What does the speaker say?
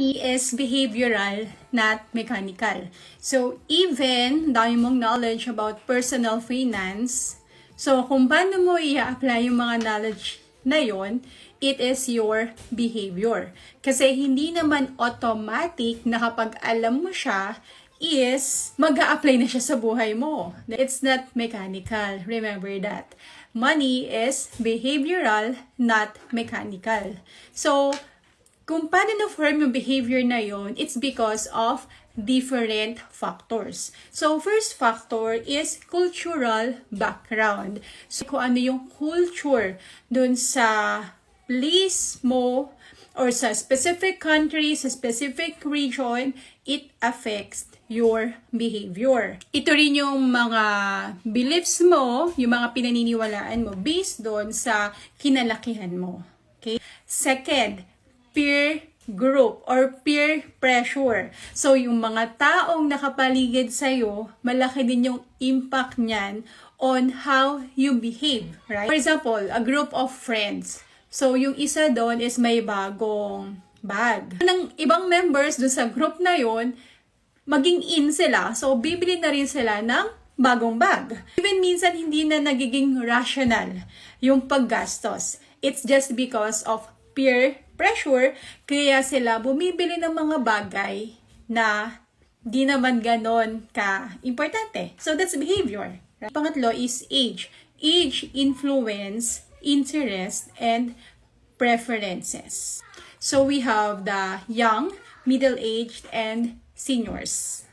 Money is behavioral, not mechanical. So, even dami mong knowledge about personal finance, so kung paano mo i-apply yung mga knowledge na yon, it is your behavior. Kasi hindi naman automatic na kapag alam mo siya, is mag-a-apply na siya sa buhay mo. It's not mechanical. Remember that. Money is behavioral, not mechanical. So, kung paano na-form yung behavior na yon, it's because of different factors. So, first factor is cultural background. So, kung ano yung culture dun sa place mo or sa specific country, sa specific region, it affects your behavior. Ito rin yung mga beliefs mo, yung mga pinaniniwalaan mo based doon sa kinalakihan mo. Okay? Second, peer group or peer pressure. So, yung mga taong nakapaligid sa'yo, malaki din yung impact niyan on how you behave, right? For example, a group of friends. So, yung isa doon is may bagong bag. Ng ibang members doon sa group na yon, maging in sila. So, bibili na rin sila ng bagong bag. Even minsan, hindi na nagiging rational yung paggastos. It's just because of peer pressure, kaya sila bumibili ng mga bagay na di naman ganon ka-importante. So, that's behavior. Right? Pangatlo is age. Age influence interest, and preferences. So we have the young, middle-aged, and seniors.